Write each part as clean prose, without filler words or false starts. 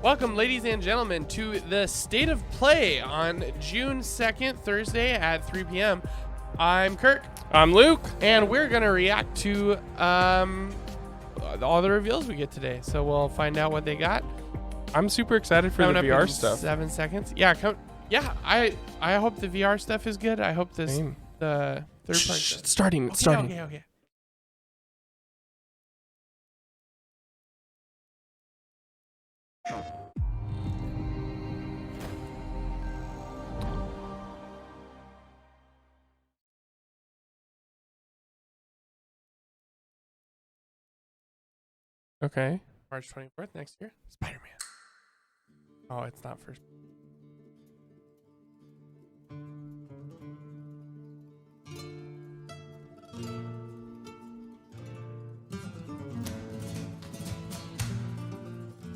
Welcome, ladies and gentlemen, to the State of Play on June 2nd, Thursday at 3 p.m. I'm Kirk. I'm Luke. And we're going to react to all the reveals we get today. So we'll find out what they got. I'm super excited for Coming the up VR in stuff. 7 seconds. Yeah, I hope the VR stuff is good. I hope the third part. It's starting. It's starting. Okay. Okay. March 24th next year. Spider-Man. Oh, it's not first.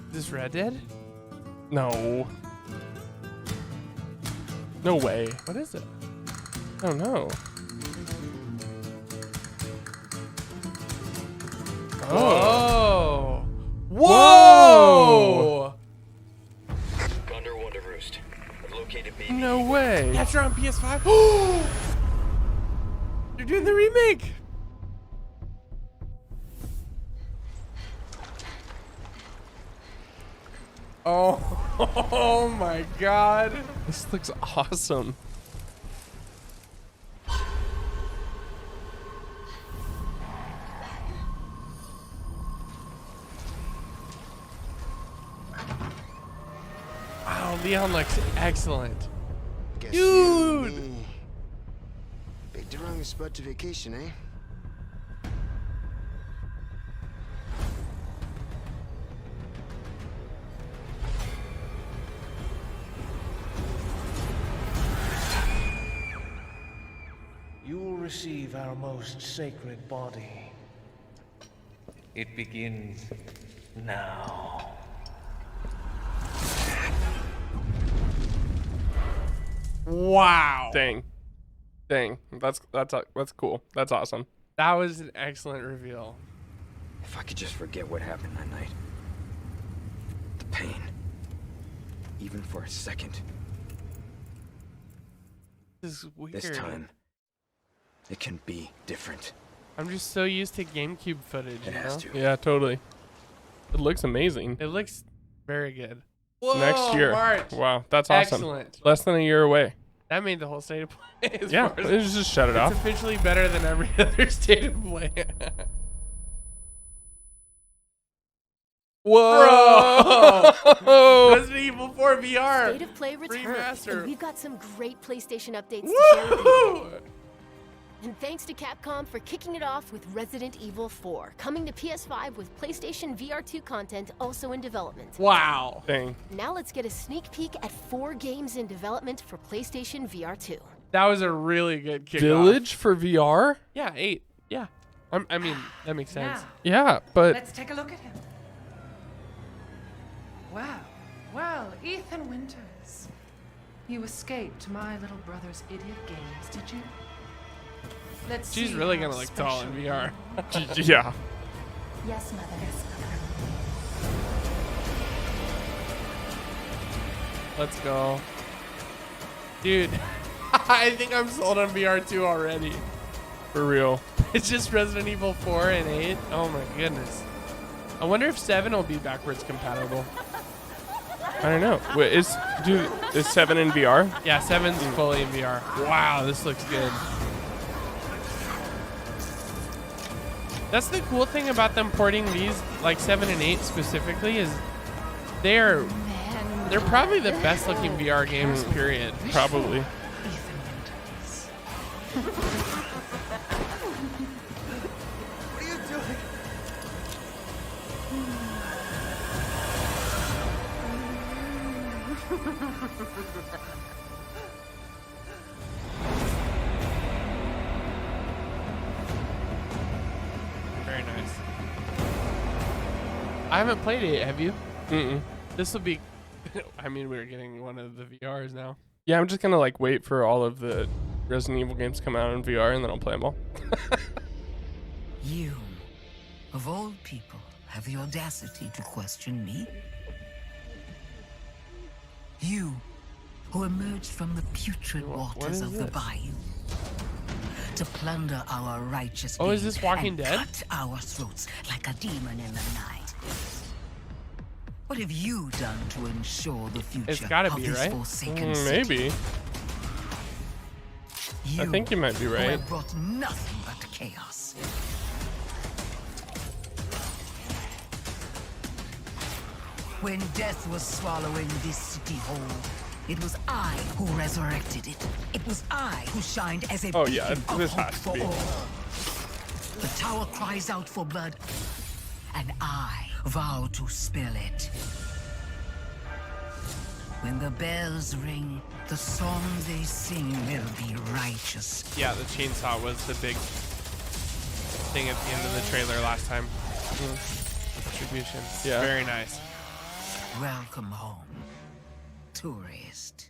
Is this Red Dead? No. No way. What is it? I don't know. Oh. Whoa! Thunder Wonder Roost. I've located baby. No way. That's on PS5. They're doing the remake. Oh my God. This looks awesome. Wow, Leon looks excellent. Guess Dude! you picked the wrong spot to vacation, eh? You will receive our most sacred body. It begins now. Wow. Dang. That's cool. That's awesome. That was an excellent reveal. If I could just forget what happened that night. The pain. Even for a second. This is weird. This time, it can be different. I'm just so used to GameCube footage, It you has know? to. Yeah, totally. It looks amazing. It looks very good. Whoa, Next year. March. Wow, that's awesome. Excellent. Less than a year away. That made the whole State of Play. as Yeah, far as- let's just shut it it's off. officially better than every other State of Play. Whoa! Resident Evil 4 VR. State of Play returns, Remaster. and we've got some great PlayStation updates to share with you today. Woo! And thanks to Capcom for kicking it off with Resident Evil 4, coming to PS5 with PlayStation VR2 content also in development. Wow. Dang. Now let's get a sneak peek at 4 games in development for PlayStation VR2. That was a really good kickoff. Village for VR? Yeah, 8. Yeah. I mean, that makes sense. Now, Yeah, but let's take a look at him. Well, Ethan Winters. You escaped my little brother's idiot games, did you? Let's She's see really how gonna look tall in special VR. yeah. Yes, mother. Let's go. Dude, I think I'm sold on VR2 already. For real. It's just Resident Evil 4 and 8. Oh my goodness. I wonder if 7 will be backwards compatible. I don't know. Wait, is 7 in VR? Yeah, 7's fully in VR. Wow, this looks good. That's the cool thing about them porting these, like 7 and 8 specifically, is they're probably the best looking VR games, period. Probably. Ethan Winters. What are you doing? Very nice. I haven't played it, have you? Mm-mm. This will be, I mean, we're getting one of the VRs now. Yeah, I'm just gonna like wait for all of the Resident Evil games to come out in VR and then I'll play them all. You, of all people, have the audacity to question me? You, who emerged from the putrid What waters is of the this? bayou to plunder our righteous Oh, is being this Walking and Dead? cut our throats like a demon in the night. What have you done to ensure the future It's gotta of be, this right? forsaken city? Maybe. I think you might be who right. have brought nothing but chaos. When death was swallowing this city whole, it was I who resurrected it. It was I who shined as a Oh, yeah, beacon of this hope has to for be. all. The tower cries out for blood, and I vow to spill it. When the bells ring, the song they sing will be righteous. Yeah, the chainsaw was the big thing at the end of the trailer last time. Distribution. Yeah. Very nice. Welcome home, tourist.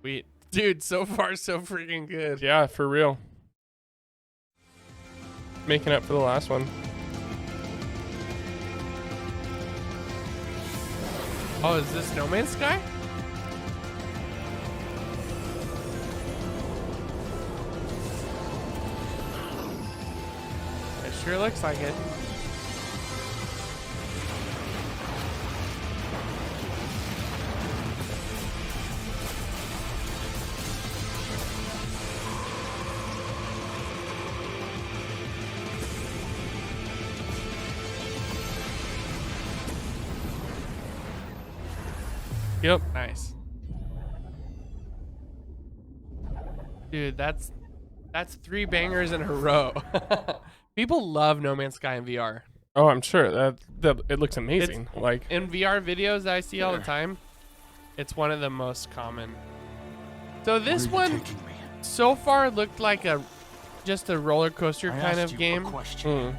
Sweet. Dude, so far so freaking good. Yeah, for real. Making up for the last one. Oh, is this No Man's Sky? It sure looks like it. Yep. Nice. Dude, that's 3 bangers in a row. People love No Man's Sky in VR. Oh, I'm sure that it looks amazing. Like, In VR videos that I see all the time, it's one of the most common. So this one so far looked like just a roller coaster kind of game,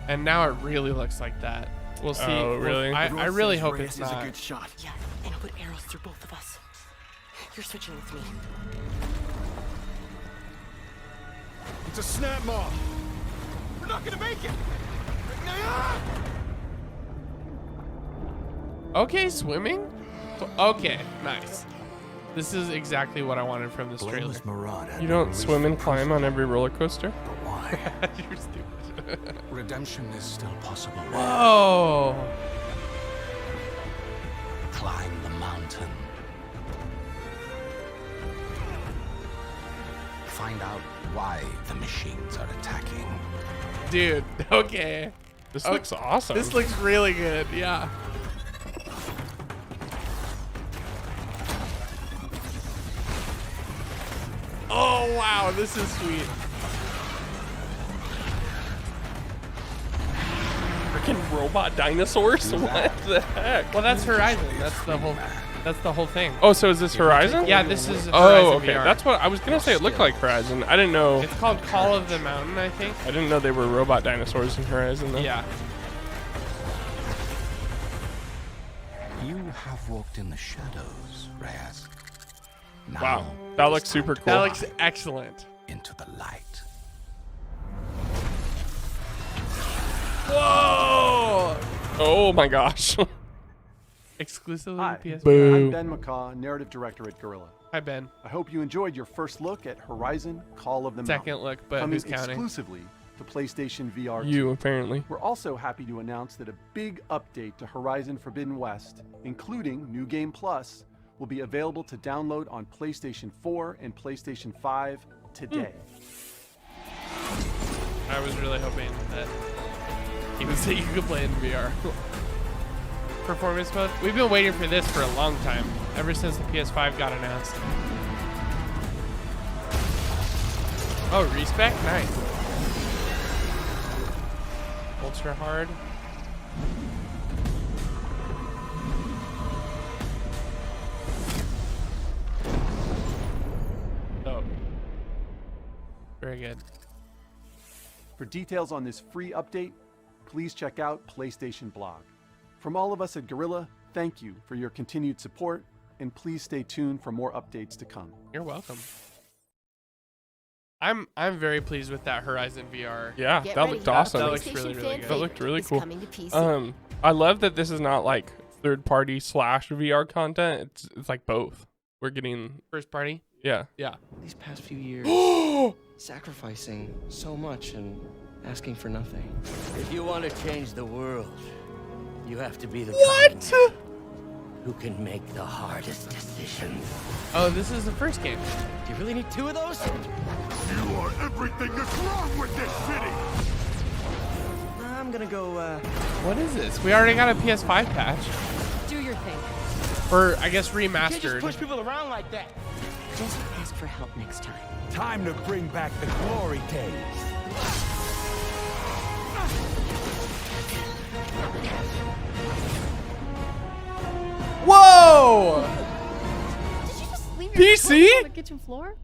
and now it really looks like that. We'll see. Oh, really? I really hope it's not. Yeah, and I'll put arrows through both of us. You're switching with me. It's a snap mob. We're not gonna make it. Okay, swimming? Okay, nice. This is exactly what I wanted from this trailer. you don't swim and climb on every roller coaster? You're stupid. Redemption is still possible. Whoa. Climb the mountain. Find out why the machines are attacking. Dude, okay. This looks awesome. This looks really good, yeah. Oh, wow, this is sweet. Freaking robot dinosaurs? What the heck? Well, that's Horizon. That's the whole thing. Oh, so is this Horizon? Yeah, this is Horizon Oh, okay. VR. That's what I was gonna say. It looked like Horizon. I didn't know. It's called Call of the Mountain, I think. I didn't know they were robot dinosaurs in Horizon. Though. Yeah. You have walked in the shadows, Reyes. Now Wow, that looks super cool. That looks excellent. into the light. Whoa! Oh my gosh. Exclusively Hi, to PS4. Boo. I'm Ben McCaw, narrative director at Guerrilla. Hi, Ben. I hope you enjoyed your first look at Horizon Call of the Mountain. Second look, but coming who's counting? exclusively to PlayStation VR 2. You apparently. We're also happy to announce that a big update to Horizon Forbidden West, including New Game Plus, will be available to download on PlayStation 4 and PlayStation 5 today. I was really hoping that he would say you could play in VR. Performance mode. We've been waiting for this for a long time, ever since the PS5 got announced. Oh, respec? Nice. Ultra hard. Oh. Very good. For details on this free update, please check out PlayStation Blog. From all of us at Guerrilla, thank you for your continued support, and please stay tuned for more updates to come. You're welcome. I'm very pleased with that Horizon VR. Yeah, Get that ready. looked awesome. That looks PlayStation really, really fan good. That looked really favorite is cool. coming to PC. I love that this is not like third-party / VR content. It's like both. We're getting First party. yeah. These past few years, sacrificing so much and asking for nothing. If you want to change the world, you have to be the What? kind who can make the hardest decisions. Oh, this is the first game. Do you really need 2 of those? You are everything that's wrong with this city! I'm gonna go, What is this? We already got a PS5 patch. Do your thing. Or, I guess, You can't just remastered. push people around like that. Just ask for help next time. Time to bring back the glory days. Whoa! Did you just leave your PC? on the kitchen floor?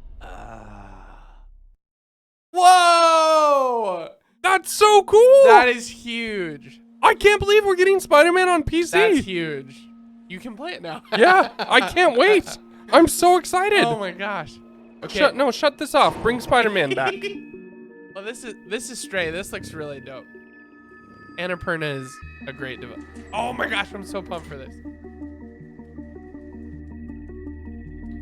Whoa! That's so cool. That is huge. I can't believe we're getting Spider-Man on PC. That's huge. You can play it now. Yeah, I can't wait. I'm so excited. Oh my gosh. Okay. Shut this off. Bring Spider-Man back. Well, this is Stray. This looks really dope. Annapurna is a great developer. Oh my gosh, I'm so pumped for this.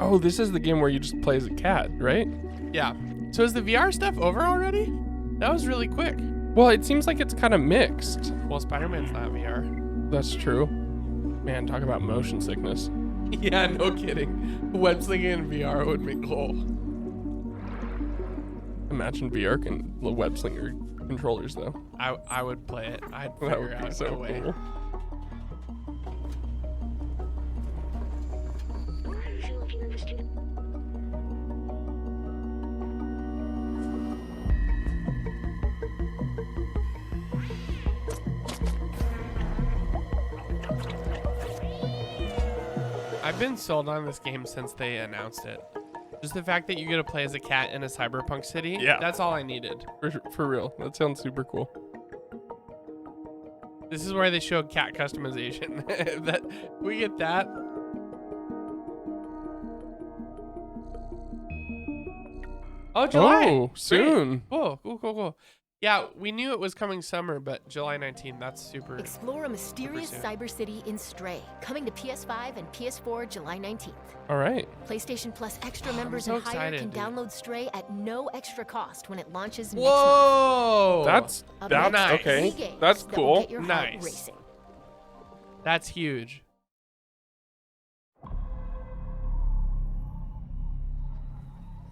Oh, this is the game where you just play as a cat, right? Yeah. So is the VR stuff over already? That was really quick. Well, it seems like it's kind of mixed. Well, Spider-Man's not VR. That's true. Man, talk about motion sickness. Yeah, no kidding. Web slinging in VR would be cool. Imagine VR web slinger controllers, though. I would play it. I'd That figure would be out so a way. cool. I've been sold on this game since they announced it. Just the fact that you get to play as a cat in a cyberpunk city. Yeah. That's all I needed. For real. That sounds super cool. This is where they showed cat customization. That we get that. Oh, July. Oh, soon. Great. Cool. Yeah, we knew it was coming summer, but July 19th, that's super. Explore a mysterious soon. cyber city in Stray, coming to PS5 and PS4 July 19th. All right. PlayStation Plus extra members so and higher excited, can dude. download Stray at no extra cost when it launches Whoa! That's Up that's next, okay. three games That's that will cool. get your heart Nice. racing. That's huge.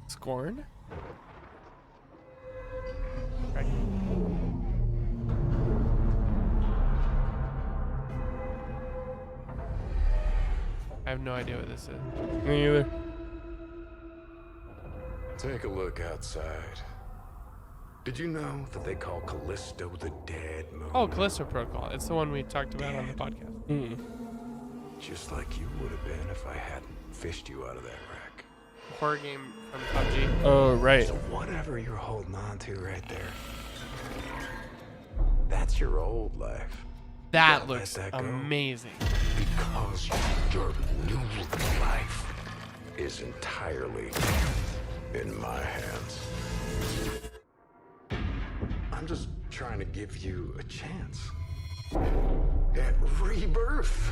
Scorn? Right. I have no idea what this is. Me either. Take a look outside. Did you know that they call Callisto the dead moon? Oh, Callisto Protocol. It's the one we talked about on the podcast. Mm. Just like you would have been if I hadn't fished you out of that wreck. Horror game from PUBG. Oh, right. So whatever you're holding on to right there, that's your old life. That Don't let looks that go. amazing. Because your new life is entirely in my hands. I'm just trying to give you a chance at rebirth.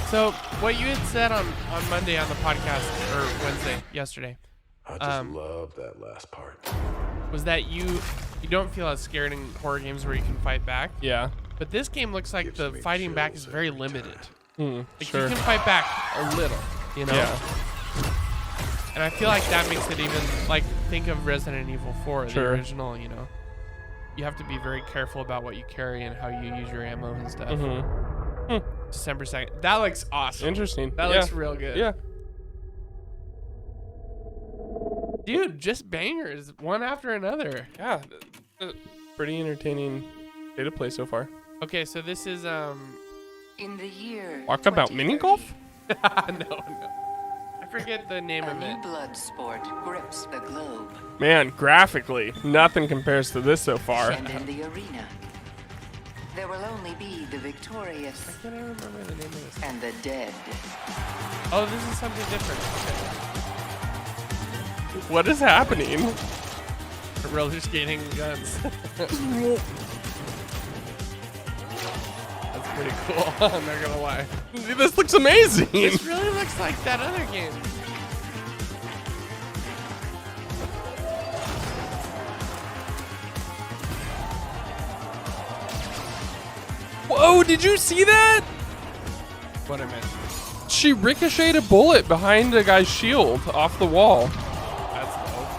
So, what you had said on Monday on the podcast, or Wednesday, yesterday, I just love that last part. was that you don't feel as scared in horror games where you can fight back. Yeah. But this game looks like the fighting back is very limited. Like Sure. you can fight back a little, you know? Yeah. And I feel like that makes it even, like, think of Resident Evil 4, the Sure. original, you know? You have to be very careful about what you carry and how you use your ammo and stuff. December 2nd. That looks awesome. Interesting. That Yeah. looks real good. Yeah. Dude, just bangers, one after another. Yeah. Pretty entertaining day to play so far. Okay, so this is, In the year Talk about mini golf? no. I forget the name of it. Blood sport grips the globe. Man, graphically, nothing compares to this so far. And in the arena, there will only be the victorious. I can't remember the name of this. And the dead. Oh, this is something different. What is happening? Roller skating guns. That's pretty cool. I'm not gonna lie. This looks amazing. This really looks like that other game. Whoa, did you see that? What I meant. She ricocheted a bullet behind a guy's shield off the wall. That's dope.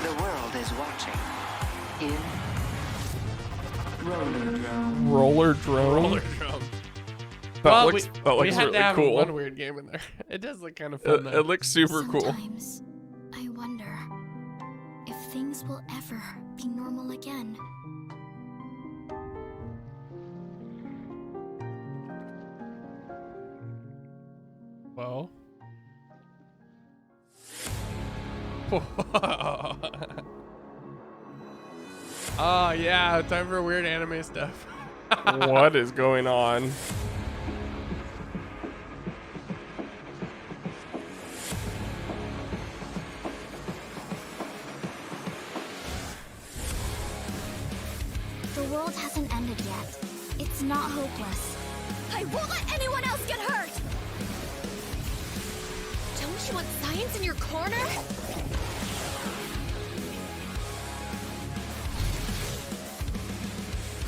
The world is watching. In Roller Drone. Roller drone. Roller drone. That Well, looks, that we looks had really to have cool. one weird game in there. It does look kind of fun. It looks super cool. Sometimes I wonder if things will ever be normal again. Whoa. Oh yeah, time for weird anime stuff. What is going on? The world hasn't ended yet. It's not hopeless. I won't let anyone else get hurt! Don't you want science in your corner?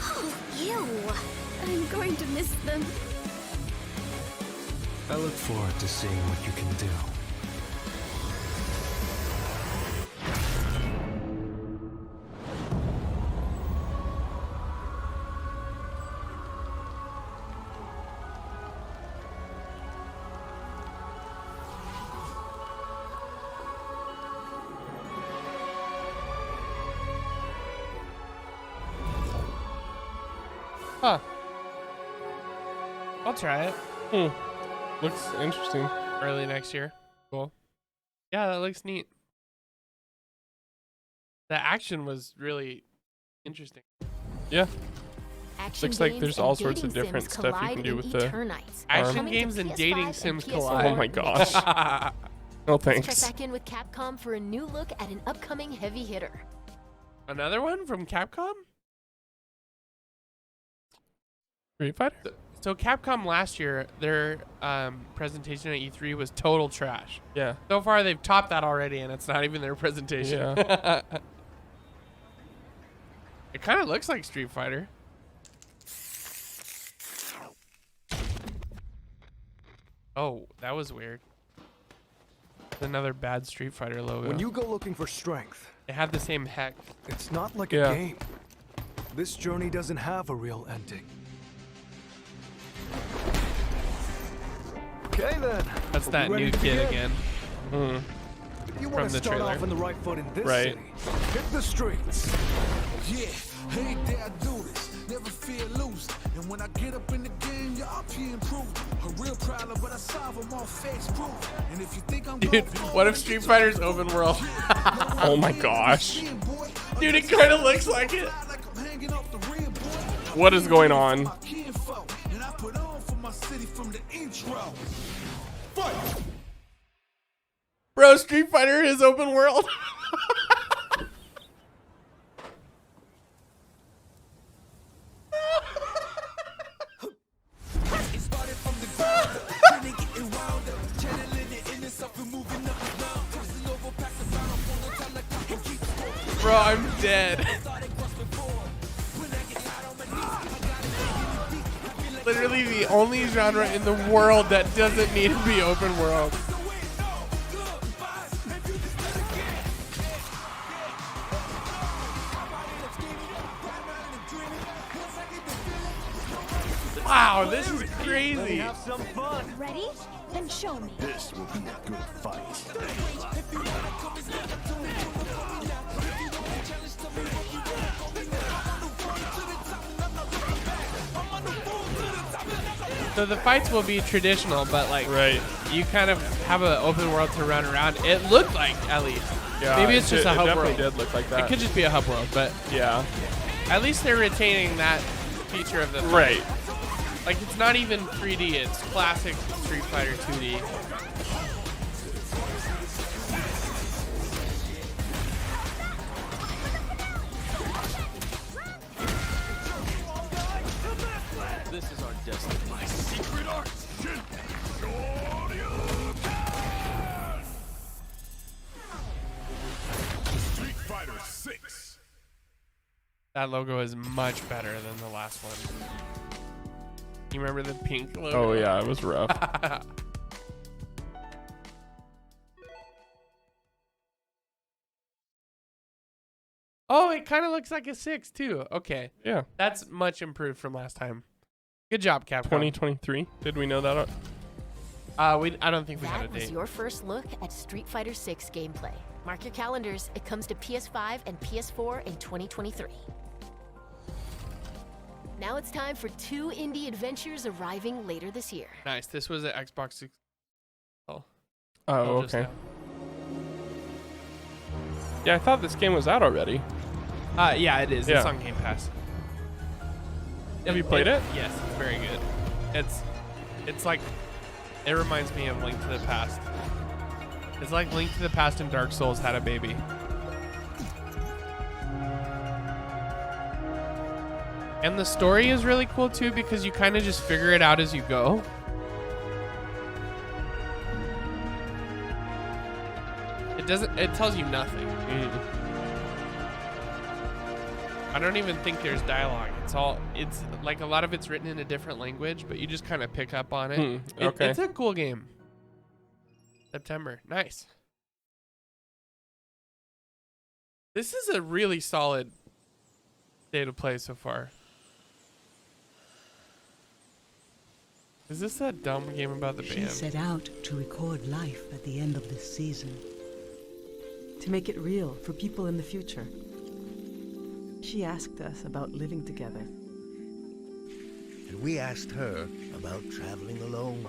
Oh, ew. I'm going to miss them. I look forward to seeing what you can do. Huh. I'll try it. Looks interesting. Early next year. Cool. Yeah, that looks neat. The action was really interesting. Yeah. Action Looks like games there's and all sorts of dating different sims stuff you can collide do in with the Eternites. Action Coming to games and PS5 dating and sims PS4 collide. Oh my next year. gosh. No Let's thanks. check back in with Capcom for a new look at an upcoming heavy hitter. Another one from Capcom? Street Fighter? So Capcom last year, their presentation at E3 was total trash. Yeah. So far, they've topped that already, and it's not even their presentation. Yeah. It kind of looks like Street Fighter. Oh, that was weird. Another bad Street Fighter logo. When you go looking for strength, They have the same heck. it's not like Yeah. a game. This journey doesn't have a real ending. Okay then. That's Are that we ready new to kid begin? again. You From want the to start trailer. off on the right foot in this Right. city. Hit the streets. Yeah, hey there, I do this. Never feel loose. And when I get up in the game, y'all be improved. A real problem, but I solve them all face proof. And if you think I'm Dude, what if Street Fighter's open world? Oh my gosh. Dude, it kind of looks like it. What is going on? And I put on for my city from the intro. Fight! Bro, Street Fighter is open world. Bro, I'm dead. Literally the only genre in the world that doesn't need to be open world. Wow, this is crazy. Have some fun. Ready? Then show me. This will be a good fight. So the fights will be traditional, but like you kind of have an open world to run around. It looked like, at least. Yeah, maybe it's just a hub world. It definitely did look like that. It could just be a hub world, but yeah. At least they're retaining that feature of the fight. Right. Like it's not even 3D, it's classic Street Fighter 2D. This is our destiny. My secret art. Street Fighter 6. That logo is much better than the last one. You remember the pink logo? Oh yeah, it was rough. Oh, it kind of looks like a 6 too. Okay. Yeah. That's much improved from last time. Good job, Capcom. 2023. Did we know that? I don't think we had a That was date. your first look at Street Fighter 6 gameplay. Mark your calendars. It comes to PS5 and PS4 in 2023. Now it's time for 2 indie adventures arriving later this year. Nice. This was an Xbox 6. Oh, okay. Yeah, I thought this game was out already. Yeah, it is. Yeah. It's on Game Pass. Have you played it? Yes, it's very good. It's like, it reminds me of Link to the Past. It's like Link to the Past and Dark Souls had a baby. And the story is really cool too because you kind of just figure it out as you go. It tells you nothing. I don't even think there's dialogue. It's like a lot of it's written in a different language, but you just kind of pick up on it. Okay. It's a cool game. September. Nice. This is a really solid state of play so far. Is this that dumb game about the She band? set out to record life at the end of this season. To make it real for people in the future. She asked us about living together. And we asked her about traveling alone.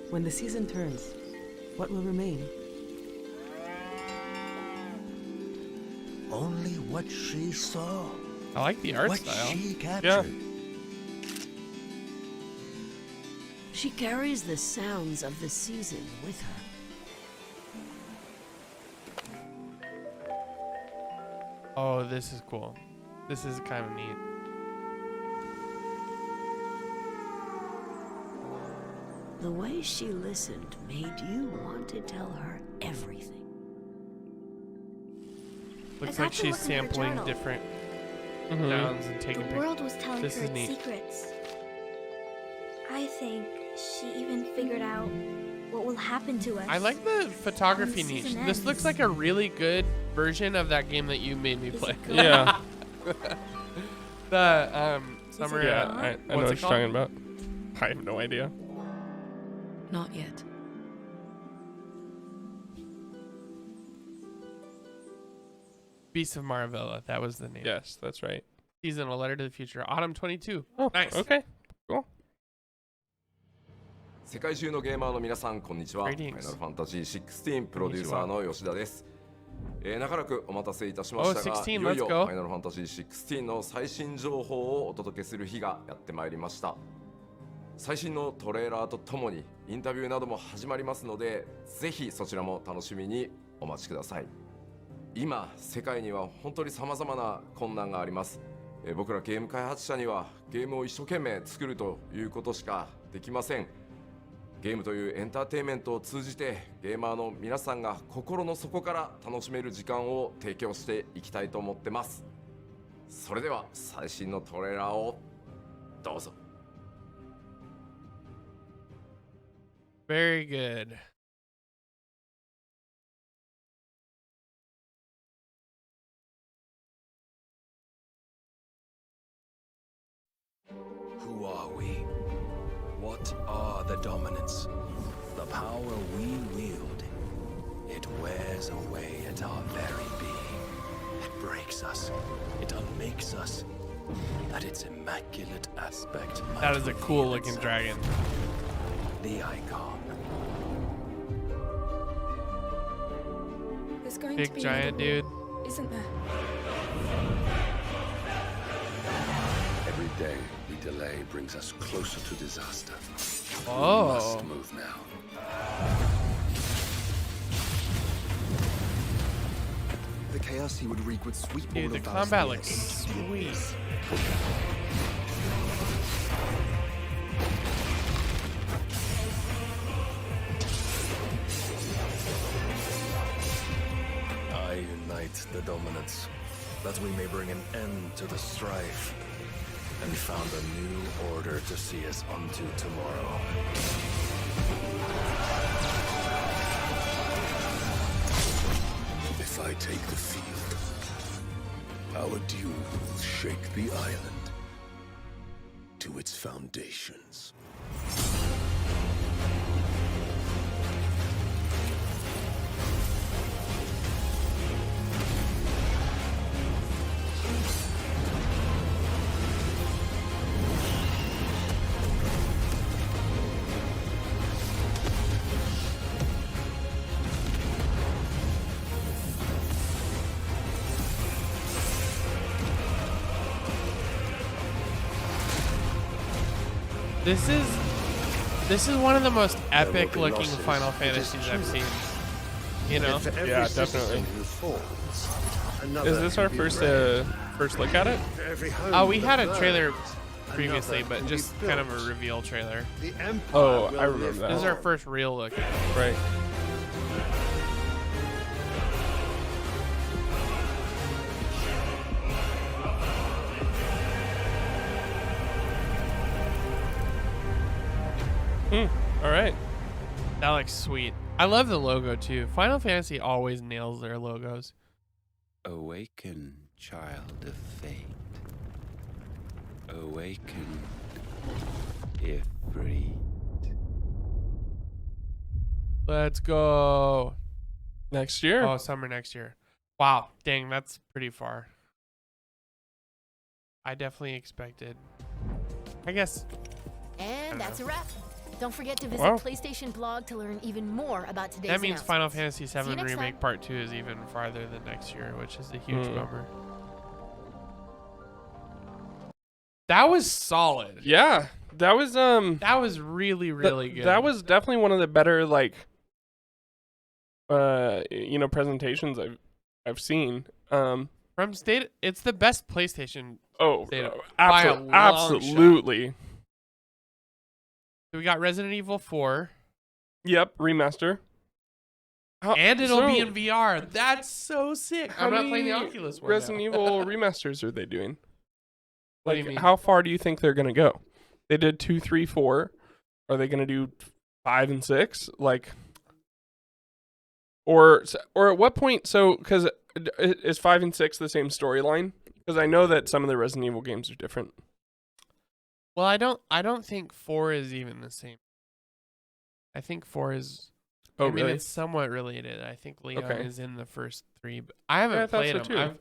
When the season turns, what will remain? Only what she saw. I like the art what style. She captured. Yeah. She carries the sounds of the season with her. Oh, this is cool. This is kind of neat. The way she listened made you want to tell her everything. Looks I like got to she's look in her sampling journal. different sounds and taking The pictures. world was telling This her is its neat. secrets. I think she even figured out what will happen to us. I like the photography when the niche. season This ends. looks like a really good version of that game that you made me play. good? Yeah. The summer. Yeah, I know what you're talking about. I have no idea. Not yet. Beasts of Maravilla. That was the name. Yes, that's right. Seasonal Letter to the Future. Autumn 22. Oh, nice. Okay. Cool. 世界中のゲーマーの皆さんこんにちは。ファイナルファンタジー16プロデューサーの吉田です。長らくお待たせいたしましたが、いよいよファイナルファンタジー16の最新情報をお届けする日がやってまいりました。最新のトレーラーとともにインタビューなども始まりますので、ぜひそちらも楽しみにお待ちください。今世界には本当に様々な困難があります。僕らゲーム開発者にはゲームを一生懸命作るということしかできません。ゲームというエンターテインメントを通じてゲーマーの皆さんが心の底から楽しめる時間を提供していきたいと思ってます。それでは最新のトレーラーをどうぞ。Very good. Who are we? What are the dominants? The power we wield. It wears away at our very being. It breaks us. It unmakes us. that its immaculate aspect That is a cool looking dragon. The icon. There's going Big to be giant dude. Isn't there? Every day we delay brings us closer to disaster. Oh. We must move now. The chaos he would wreak would sweep all Dude, of the Valisthea combat looks into the sweet. abyss. I unite the dominants, that we may bring an end to the strife, and found a new order to see us unto tomorrow. If I take the field, our duel will shake the island to its foundations. This is one of the most epic looking Final Fantasies I've seen. You know? Yeah, definitely. Is this our first look at it? We had a trailer previously, but just kind of a reveal trailer. Oh, I remember that. This is our first real look at it. Right. All right. That looks sweet. I love the logo too. Final Fantasy always nails their logos. Awaken, child of fate. Awaken, Ifrit. Let's go. Next year? Oh, summer next year. Wow. Dang, that's pretty far. I definitely expected. I guess. And that's a wrap. Don't forget to visit PlayStation blog to learn even more about today's That means Final announcements. Fantasy See you VII next Remake time. Part 2 is even farther than next year, which is a huge bummer. That was solid. Yeah, that was really, really good. That was definitely one of the better presentations I've seen. From State, it's the best PlayStation. State absolutely. So we got Resident Evil 4. Yep, remaster. And it'll be in VR. That's so sick. I'm not playing the Oculus one. Resident Evil remasters are they doing? What do you mean? How far do you think they're gonna go? They did 2, 3, 4. Are they gonna do 5 and 6? Or at what point? So, because is 5 and 6 the same storyline? Because I know that some of the Resident Evil games are different. Well, I don't think 4 is even the same. I think 4 is. Oh, I mean, really? it's somewhat related. I think Leon is in the first 3, but I Yeah, haven't I thought played so them. too.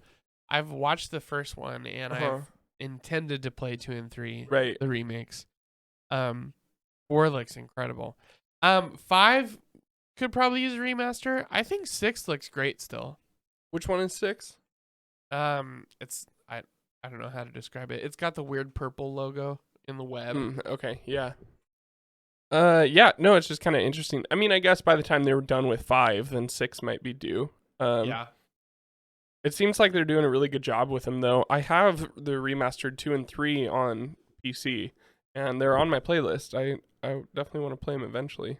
I've watched the first one and Uh-huh. I've intended to play 2 and 3, right? The remakes. 4 looks incredible. 5 could probably use a remaster. I think 6 looks great still. Which one is 6? It's I don't know how to describe it. It's got the weird purple logo in the web. Okay, yeah. Yeah, no, it's just kind of interesting. I mean, I guess by the time they were done with 5, then 6 might be due. Yeah. It seems like they're doing a really good job with them, though. I have the remastered 2 and 3 on PC, and they're on my playlist. I definitely want to play them eventually.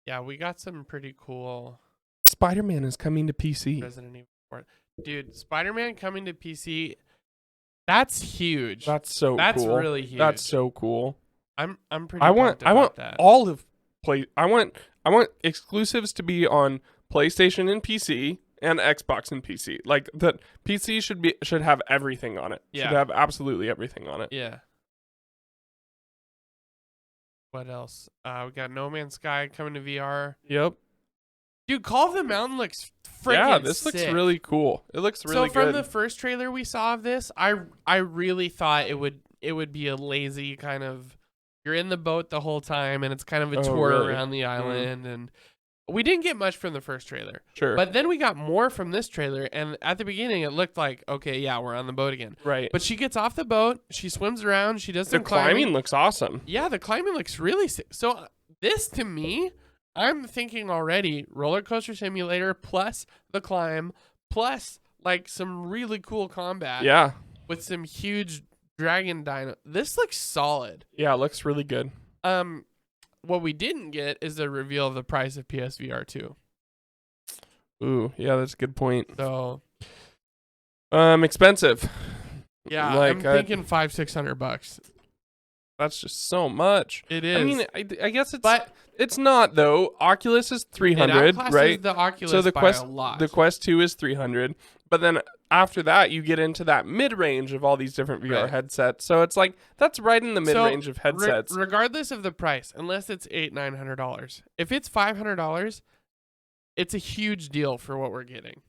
Yeah, we got some pretty cool. Spider-Man is coming to PC. Resident Evil 4. Dude, Spider-Man coming to PC. That's huge. That's so cool. That's really huge. That's so cool. I'm pretty pumped about that. all of I want exclusives to be on PlayStation and PC and Xbox and PC. Like the PC should have everything on it. Yeah. Should have absolutely everything on it. Yeah. What else? We got No Man's Sky coming to VR. Yep. Dude, Call of the Mountain looks freaking Yeah, this sick. looks really cool. It looks really good. So from good. the first trailer we saw of this, I really thought it would be a lazy kind of, you're in the boat the whole time and it's kind of a tour around the island, and we didn't get much from the first trailer. Sure. But then we got more from this trailer, and at the beginning it looked like, okay, yeah, we're on the boat again. Right. But she gets off the boat, she swims around, she does some climbing looks awesome. Yeah, the climbing looks really sick. So this, to me, I'm thinking already roller coaster simulator plus the climb plus like some really cool combat. Yeah. With some huge dragon dino. This looks solid. Yeah, it looks really good. What we didn't get is the reveal of the price of PSVR 2. Ooh, yeah, that's a good point. So expensive. Yeah, like, I'm thinking $500-$600. That's just so much. It is. I mean, I guess it's not though. Oculus is $300, It outclasses right? the Oculus so the by Quest, a lot. the Quest 2 is $300, but then after that you get into that mid-range of all these different VR headsets. So it's like that's right in the mid-range of headsets. Regardless of the price, unless it's $800-$900, if it's $500, it's a huge deal for what we're getting.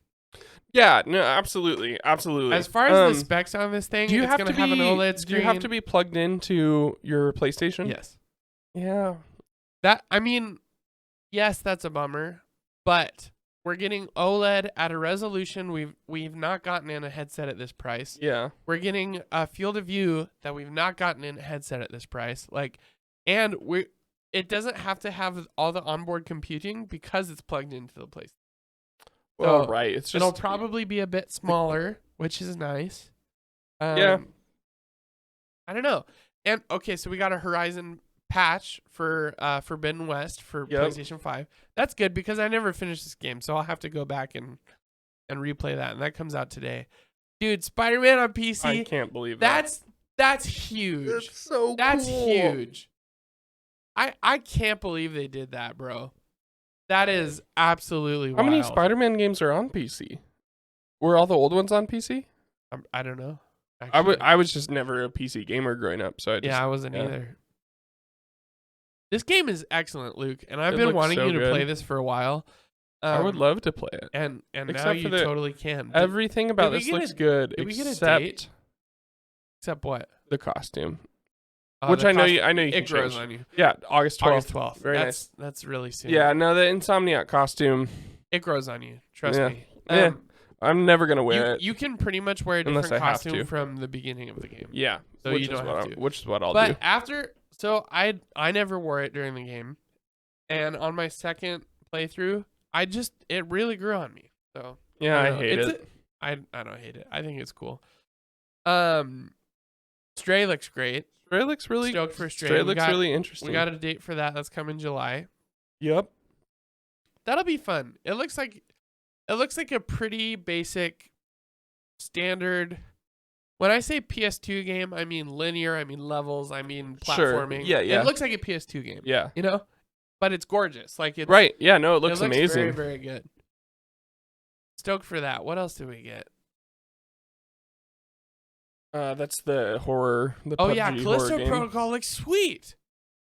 Yeah, no, absolutely. As far as the specs on this thing, it's going to have an OLED screen. Do you have to be plugged into your PlayStation? Yes. Yeah. Yes, that's a bummer, but we're getting OLED at a resolution we've not gotten in a headset at this price. Yeah. We're getting a field of view that we've not gotten in a headset at this price. And it doesn't have to have all the onboard computing because it's plugged into the PlayStation. Well, right. It's just it'll probably be a bit smaller, which is nice. Yeah. I don't know. And okay, so we got a Horizon patch for Forbidden West for PlayStation 5. That's good because I never finished this game, so I'll have to go back and replay that. And that comes out today. Dude, Spider-Man on PC. I can't believe that. That's huge. That's so cool. That's huge. I can't believe they did that, bro. That is absolutely wild. How many Spider-Man games are on PC? Were all the old ones on PC? I don't know. I was just never a PC gamer growing up, so I wasn't either. This game is excellent, Luke, and I've been wanting you to play this for a while. I would love to play it, and now you totally can. Everything about this looks good, did we get a date? Except what? The costume. Oh, which I know you can grows change. on you. Yeah, August 12th. August 12th. Very nice. That's really soon. Yeah, no, the Insomniac costume. It grows on you. Trust me. Yeah. I'm never going to wear it. You can pretty much wear a different costume from the beginning of the game. Yeah. So you don't have to. Which is what I'll do. But I never wore it during the game. And on my second playthrough, it really grew on me. So yeah, I hate it. I don't hate it. I think it's cool. Stray looks great. Stray looks really stoked for Stray. Stray looks really interesting. We got a date for that. That's coming July. Yep. That'll be fun. It looks like a pretty basic standard. When I say PS2 game, I mean linear, I mean levels, I mean platforming. Sure. Yeah. It looks like a PS2 game. Yeah. You know? But it's gorgeous. It's right. Yeah, no, it looks amazing. Very, very good. Stoked for that. What else do we get? That's the horror. The PUBG Callisto horror game. Protocol looks sweet.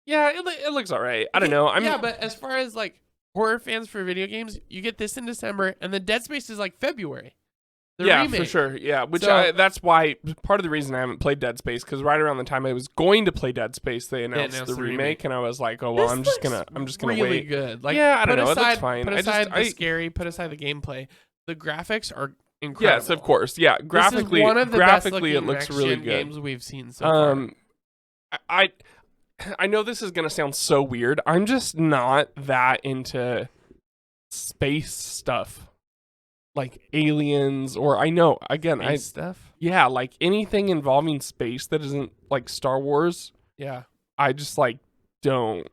Yeah, it looks all right. I don't know. But as far as horror fans for video games, you get this in December, and then Dead Space is February. The remake. For sure. Yeah, that's why part of the reason I haven't played Dead Space, because right around the time I was going to play Dead Space, they announced the remake, and I was like, oh well, I'm just gonna really wait. Good. I don't know. It looks fine. Put aside the scary. Put aside the gameplay. The graphics are incredible. Yes, of course. Yeah, graphically, this is one of the graphically it looks really good. Games we've seen so far. I know this is gonna sound so weird. I'm just not that into space stuff, like aliens, or space stuff. Yeah, like anything involving space that isn't like Star Wars. Yeah, I just don't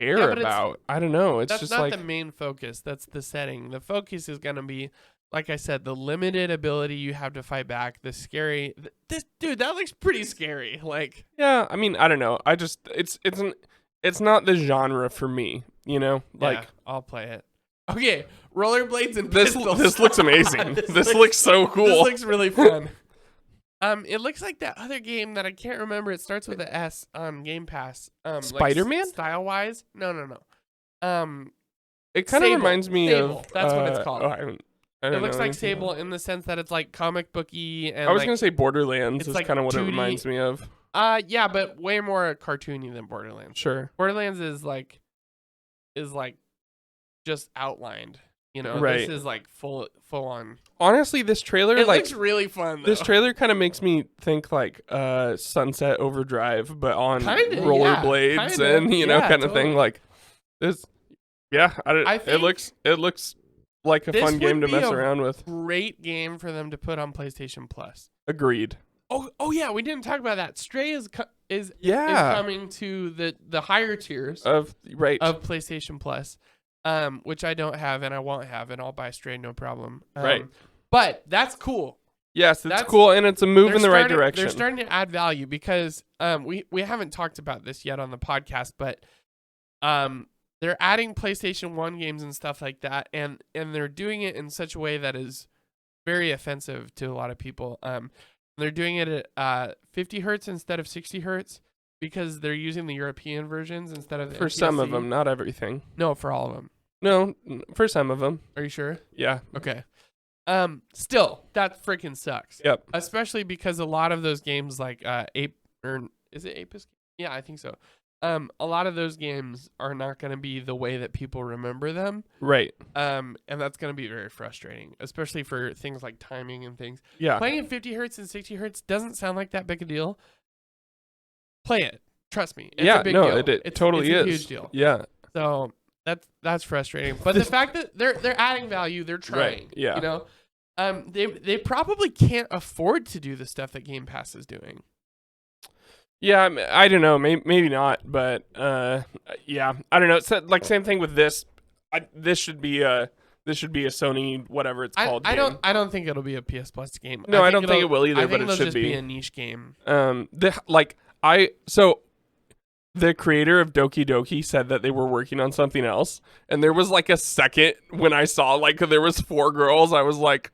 care about. I don't know. It's that's just not the main focus. That's the setting. The focus is gonna be, like I said, the limited ability you have to fight back, the scary. That looks pretty scary. Yeah, I mean, I don't know. I just it's not the genre for me. You know, I'll play it. Okay, rollerblades and this pistols. This looks amazing. this looks so cool. This looks really fun. It looks like that other game that I can't remember. It starts with an S on Game Pass. Spider-Man? Style wise, no. It kind of reminds me Sable. of. That's what it's called. Oh, I don't It looks know like anything Sable about it. in the sense that it's like comic booky and I was like, gonna say Borderlands it's is like kind of what it 2D. reminds me of. Yeah, but way more cartoony than Borderlands. Sure. Borderlands is like just outlined. You know, Right. this is like full on. Honestly, this trailer It like looks really fun. Though. this trailer kind of makes me think like Sunset Overdrive, but on Kinda, rollerblades yeah, kinda. and you know Yeah, kind of totally. thing. Like this, yeah. It looks like a This fun game to would be mess a around with. Great game for them to put on PlayStation Plus. Agreed. Oh yeah, we didn't talk about that. Stray is Yeah. coming to the higher tiers Of PlayStation Plus, which I don't have and I won't have, and I'll buy Stray no problem. Right. But that's cool. Yes, it's cool, and it's a move in the right direction. They're starting to add value because we haven't talked about this yet on the podcast, but they're adding PlayStation 1 games and stuff like that, and they're doing it in such a way that is very offensive to a lot of people. They're doing it at 50 hertz instead of 60 hertz because they're using the European versions instead of the For some of NTSC. them, not everything. No, for all of them. No, for some of them. Are you sure? Yeah. Okay. Still, that freaking sucks. Yep. Especially because a lot of those games like is it Apis? Yeah, I think so. A lot of those games are not going to be the way that people remember them. Right. And that's going to be very frustrating, especially for things like timing and things. Yeah. Playing at 50 hertz and 60 hertz doesn't sound like that big a deal. Play it. Trust me. It's a big deal. It totally it's is. a huge deal. Yeah. So that's frustrating. But the fact that they're adding value, they're trying. Right, yeah. You know, they probably can't afford to do the stuff that Game Pass is doing. Yeah, I don't know. Maybe not, but yeah, I don't know. It's like same thing with this. This should be a Sony whatever it's called. I don't think it'll be a PS Plus game. No, I don't think it will either. But it it'll should just be a niche game. The creator of Doki Doki said that they were working on something else, and there was like a second when I saw like there was 4 girls. I was like,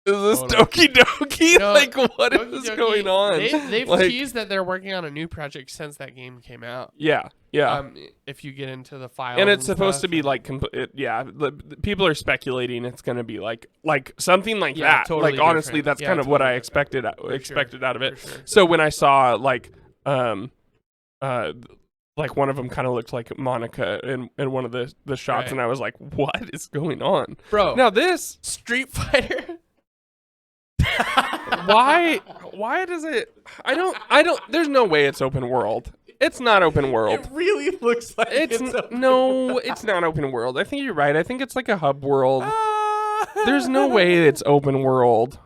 "Is this Doki Doki? No, like, what Doki is Doki, going on?" They've like, teased that they're working on a new project since that game came out. Yeah. If you get into the files, and it's supposed stuff. to be like, the people are speculating it's going to be like something like that. Totally like honestly, different. that's Yeah, kind of what totally I expected out of it. For sure. So when I saw like one of them kind of looked like Monica in one of the shots, Right. and I was like, "What is going on, bro?" Now this Street Fighter. why does it? I don't. There's no way it's open world. It's not open world. It really looks like It's not open world. I think you're right. I think it's like a hub world. There's no way it's open world.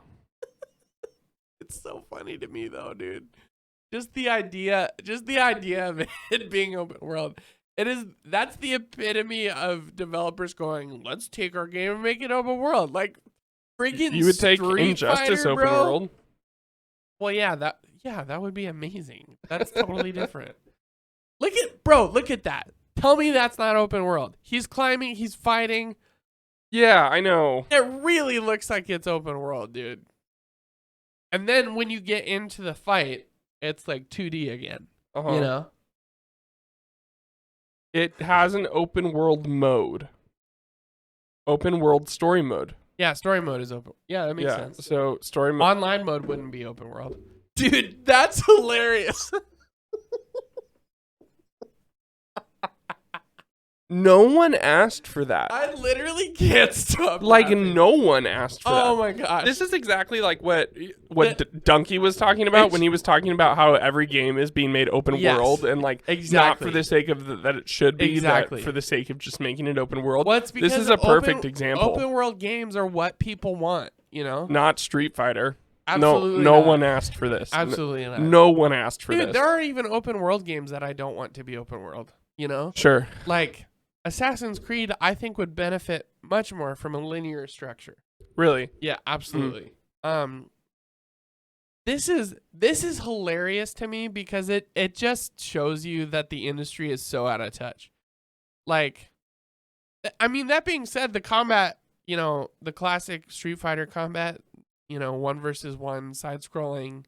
It's so funny to me though, dude. Just the idea of it being open world. That's the epitome of developers going, let's take our game and make it open world. Like freaking You would take Street Injustice Fighter, open bro. world. Well, that would be amazing. That's totally different. Look at that. Tell me that's not open world. He's climbing, he's fighting. Yeah, I know. It really looks like it's open world, dude. And then when you get into the fight, it's like 2D again. Uh-huh. You know? It has an open world mode. Open world story mode. Yeah, story mode is open. Yeah, that makes sense. So story mode. Online mode wouldn't be open world. Dude, that's hilarious. No one asked for that. I literally can't stop. Like laughing. no one asked for that. Oh my gosh. This is exactly like what Donkey was talking about when he was talking about how every game is being made open world and like not for the sake of that it should be, that for the sake of just making it open world. Well, it's because this is a perfect example. Open world games are what people want, you know? Not Street Fighter. Absolutely no not. one asked for this. Absolutely not. No one asked for Dude, this. there are even open world games that I don't want to be open world, you know? Sure. Like Assassin's Creed, I think would benefit much more from a linear structure. Really? Yeah, absolutely. This is hilarious to me because it just shows you that the industry is so out of touch. Like, I mean, that being said, the combat, you know, the classic Street Fighter combat, you know, 1 versus 1 side scrolling,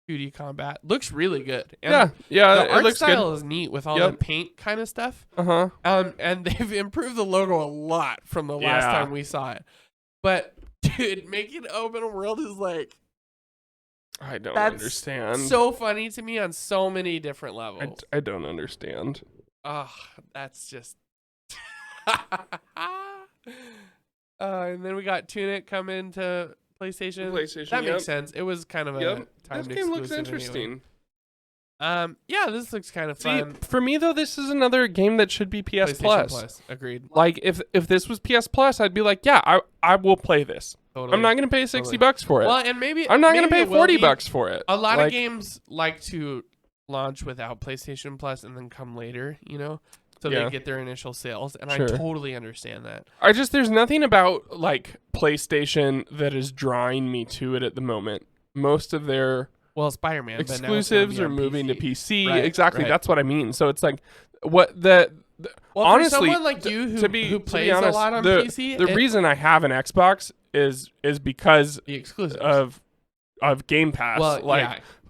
2D combat. Looks really good. And yeah, the it art looks style good. is neat with all the paint kind of stuff. And they've improved the logo a lot from the last time we saw it. But dude, making open world is like, I don't understand. So funny to me on so many different levels. I don't understand. Oh, that's just. And then we got Tunic coming to PlayStation. That makes sense. It was kind of a timed This game looks exclusive interesting. Anyway. Yeah, this looks kind of fun. For me though, this is another game that should be PS Plus. Agreed. Like if this was PS Plus, I'd be like, yeah, I will play this. Totally. I'm not going to pay $60 for it. Well, and maybe I'm not going to maybe pay $40 for it. A lot of games like to launch without PlayStation Plus and then come later, so they get their initial sales, and I totally understand that. There's nothing about like PlayStation that is drawing me to it at the moment. Most of their Spider-Man exclusives are moving to PC. Right, exactly, right. That's what I mean. So it's like what the honestly, for someone like you who plays a lot on PC, the reason I have an Xbox is because the exclusives of Game Pass,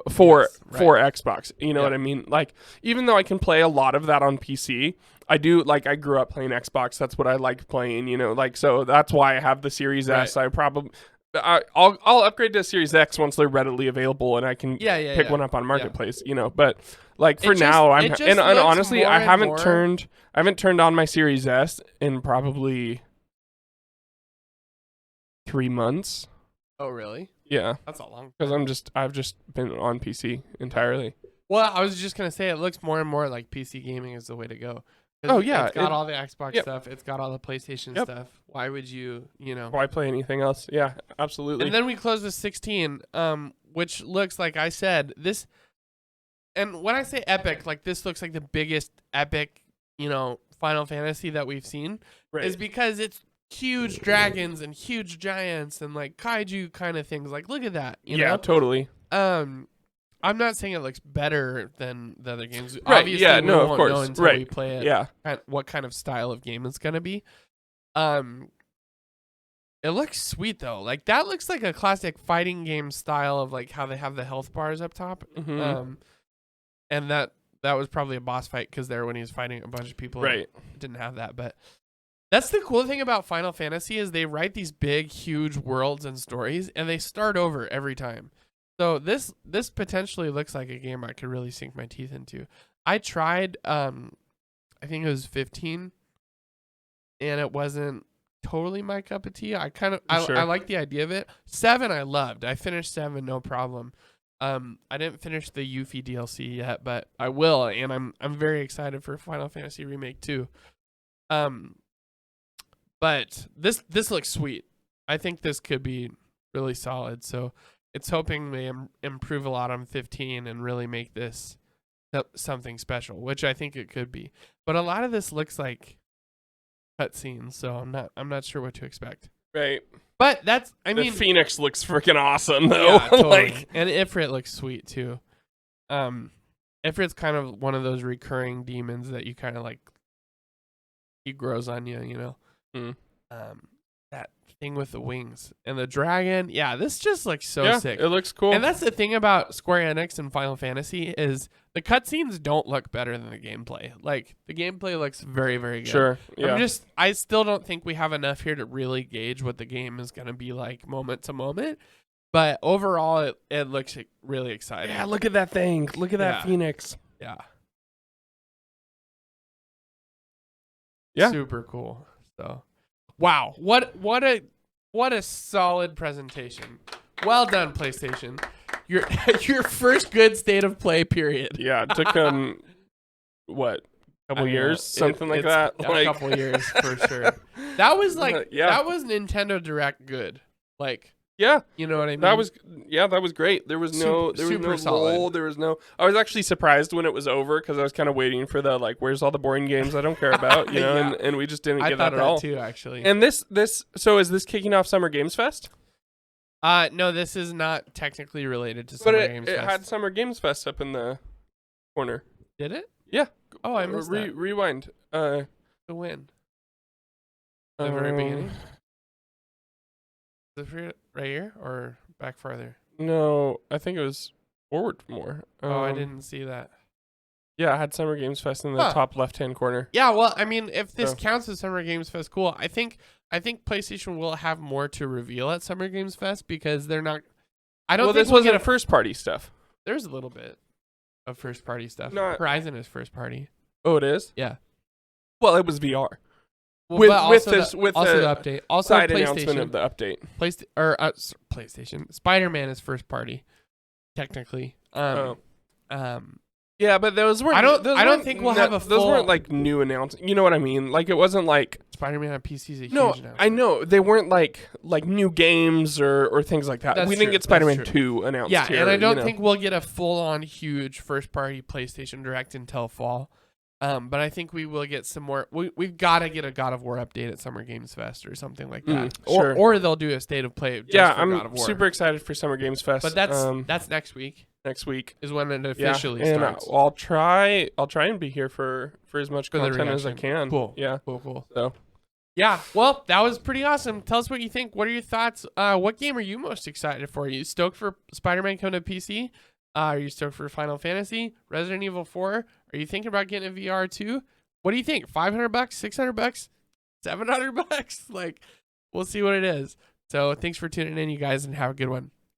for Xbox. You know what I mean? Like, even though I can play a lot of that on PC, I grew up playing Xbox. That's what I like playing, so that's why I have the Series S. I'll upgrade to Series X once they're readily available and I can pick one up on Marketplace, but like for now and honestly, I haven't turned on my Series S in probably 3 months. Oh, really? Yeah. That's a long time. Because I've just been on PC entirely. Well, I was just going to say, it looks more and more like PC gaming is the way to go. Oh, yeah. It's got all the Xbox stuff. It's got all the PlayStation stuff. Why would you, Why play anything else? Yeah, absolutely. And then we close with 16, which looks like I said, this, and when I say epic, like this looks like the biggest epic, Final Fantasy that we've seen, is because it's huge dragons and huge giants and like kaiju kind of things. Like, look at that. You know? Totally. I'm not saying it looks better than the other games. Right, Obviously, yeah, we no, won't of course. know until Right. we play it. Yeah. What kind of style of game it's gonna be. It looks sweet though. Like that looks like a classic fighting game style of like how they have the health bars up top. Mhm. And that was probably a boss fight because there when he was fighting a bunch of people, Right. it didn't have that. But that's the cool thing about Final Fantasy is they write these big, huge worlds and stories, and they start over every time. So this potentially looks like a game I could really sink my teeth into. I tried, I think it was 15, and it wasn't totally my cup of tea. I like the idea of it. 7 I loved. I finished 7 no problem. I didn't finish the Yuffie DLC yet, but I will, and I'm very excited for Final Fantasy Remake 2. But this looks sweet. I think this could be really solid. So it's hoping they improve a lot on 15 and really make this something special, which I think it could be. But a lot of this looks like cutscenes, so I'm not sure what to expect. Right. But the Phoenix looks freaking awesome though. Yeah, totally. And Ifrit looks sweet too. Ifrit's kind of one of those recurring demons that you kind of like. He grows on you, That thing with the wings and the dragon. Yeah, this just looks so sick. It looks cool. And that's the thing about Square Enix and Final Fantasy is the cutscenes don't look better than the gameplay. Like the gameplay looks very, very good. Sure. Yeah. I still don't think we have enough here to really gauge what the game is going to be like moment to moment. But overall, it looks really exciting. Yeah, look at that thing. Look at that Phoenix. Yeah. Yeah. Super cool. So, wow. What a solid presentation. Well done, PlayStation. Your first good state of play period. Yeah, it took them couple years, something like that. A couple years for sure. That was that was Nintendo Direct good. Like, yeah, you know what I mean? That was great. There was no lull. There was no. I was actually surprised when it was over because I was kind of waiting for the where's all the boring games I don't care about, and we just didn't get that at all. Too, actually. And so is this kicking off Summer Games Fest? No, this is not technically related to Summer Games Fest. It had Summer Games Fest up in the corner. Did it? Yeah. Oh, I missed that. Rewind. To win. The very beginning. Is it right here or back farther? No, I think it was forward more. I didn't see that. Yeah, I had Summer Games Fest in the top left-hand corner. Yeah, well, I mean, if this counts as Summer Games Fest, cool. I think PlayStation will have more to reveal at Summer Games Fest because they're not. I don't. Well, think this wasn't first-party stuff. There's a little bit of first-party stuff. Not, Horizon is first-party. Oh, it is. Yeah. Well, it was VR. Well, with the update, also side PlayStation announcement of the update. PlayStation. Spider-Man is first-party, technically. Yeah, but those weren't. I don't think we'll have a full. Those weren't like new announcements. You know what I mean? Like it wasn't like Spider-Man on PC is a huge announcement. I know they weren't like new games or things like that. We didn't get Spider-Man 2 announced. Yeah, here, and I don't think we'll get a full-on huge first-party PlayStation Direct until fall. But I think we will get some more. We've got to get a God of War update at Summer Games Fest or something like that. Sure. Or they'll do a state of play. Just yeah, for God of I'm War. super excited for Summer Games Fest. But that's next week. Next week is when it officially and starts. I'll try and be here for as much content as I can. Cool. Yeah. Cool. So. Yeah. Well, that was pretty awesome. Tell us what you think. What are your thoughts? What game are you most excited for? Are you stoked for Spider-Man coming to PC? Are you stoked for Final Fantasy? Resident Evil 4? Are you thinking about getting a VR too? What do you think? $500, $600, $700? Like, we'll see what it is. So thanks for tuning in, you guys, and have a good one.